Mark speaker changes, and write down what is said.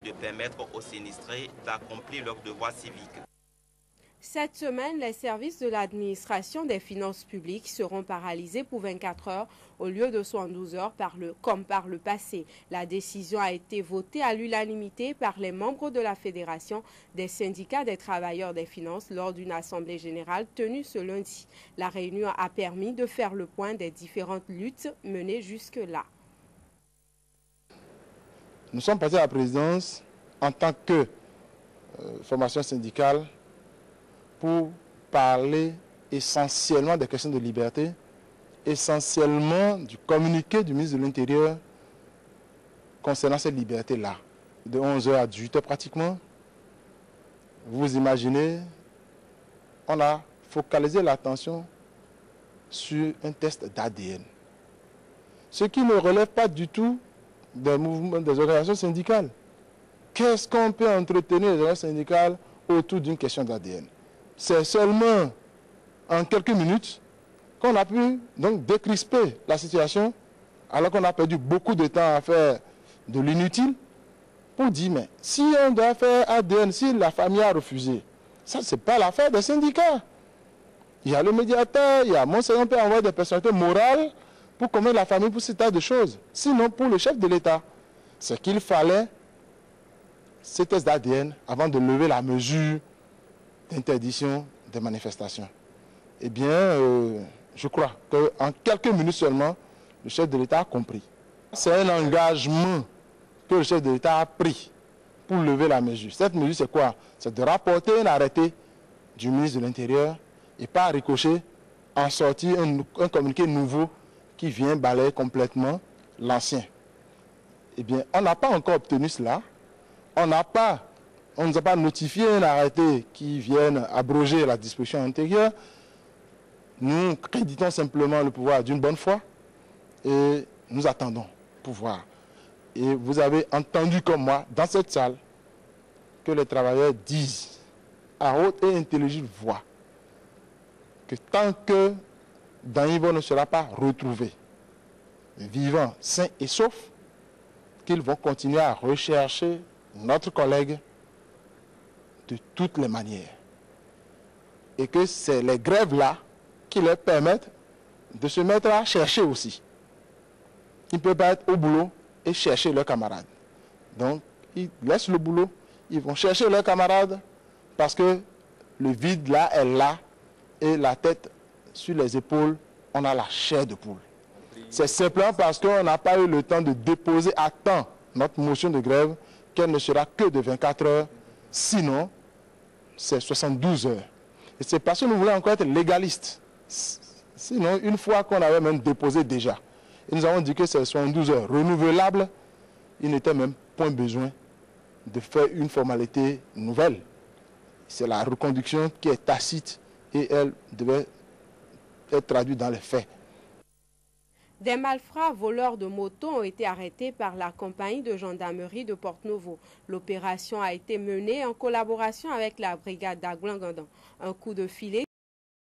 Speaker 1: de permettre aux sinistrés d'accomplir leurs devoirs civiques.
Speaker 2: Cette semaine, les services de l'administration des finances publiques seront paralysés pour 24 heures au lieu de 72 heures comme par le passé. La décision a été votée à l'unanimité par les membres de la Fédération des syndicats des travailleurs des finances lors d'une assemblée générale tenue ce lundi. La réunion a permis de faire le point des différentes luttes menées jusque-là.
Speaker 3: Nous sommes passés à la présidence en tant que formation syndicale pour parler essentiellement des questions de liberté, essentiellement du communiqué du ministre de l'Intérieur concernant cette liberté-là, de 11h à 18h pratiquement. Vous imaginez, on a focalisé l'attention sur un test d'ADN, ce qui ne relève pas du tout des mouvements, des organisations syndicales. Qu'est-ce qu'on peut entretenir les organisations syndicales autour d'une question d'ADN? C'est seulement en quelques minutes qu'on a pu donc décrisper la situation, alors qu'on a perdu beaucoup de temps à faire de l'inutile, pour dire, mais si on doit faire ADN, si la famille a refusé, ça c'est pas l'affaire des syndicats. Il y a le médiateur, il y a Monseigneur peut envoyer des personnalités morales pour convaincre la famille pour ce tas de choses. Sinon, pour le chef de l'État, c'est qu'il fallait ces tests d'ADN avant de lever la mesure d'interdiction des manifestations. Eh bien, je crois qu'en quelques minutes seulement, le chef de l'État a compris. C'est un engagement que le chef de l'État a pris pour lever la mesure. Cette mesure, c'est quoi? C'est de rapporter un arrêté du ministre de l'Intérieur et par ricochet en sortir un communiqué nouveau qui vient balayer complètement l'ancien. Eh bien, on n'a pas encore obtenu cela. On ne nous a pas notifié un arrêté qui vienne abroger la disposition antérieure. Nous créditons simplement le pouvoir d'une bonne foi et nous attendons pouvoir. Et vous avez entendu comme moi, dans cette salle, que les travailleurs disent à haute et intelligible voix que tant que Danibo ne sera pas retrouvé vivant, sain et sauf, qu'ils vont continuer à rechercher notre collègue de toutes les manières. Et que c'est les grèves-là qui leur permettent de se mettre à chercher aussi. Ils ne peuvent pas être au boulot et chercher leurs camarades. Donc, ils laissent le boulot, ils vont chercher leurs camarades parce que le vide là est là et la tête sur les épaules, on a la chair de poule. C'est simplement parce qu'on n'a pas eu le temps de déposer à temps notre motion de grève qu'elle ne sera que de 24 heures. Sinon, c'est 72 heures. Et c'est parce que nous voulons encore être légalistes. Sinon, une fois qu'on avait même déposé déjà, et nous avons dit que c'est 72 heures renouvelables, il n'était même point besoin de faire une formalité nouvelle. C'est la reconduction qui est tacite et elle devait être traduite dans les faits.
Speaker 2: Des malfrats voleurs de motos ont été arrêtés par la compagnie de gendarmerie de Porto-Novo. L'opération a été menée en collaboration avec la brigade d'Agoulangandan. Un coup de filet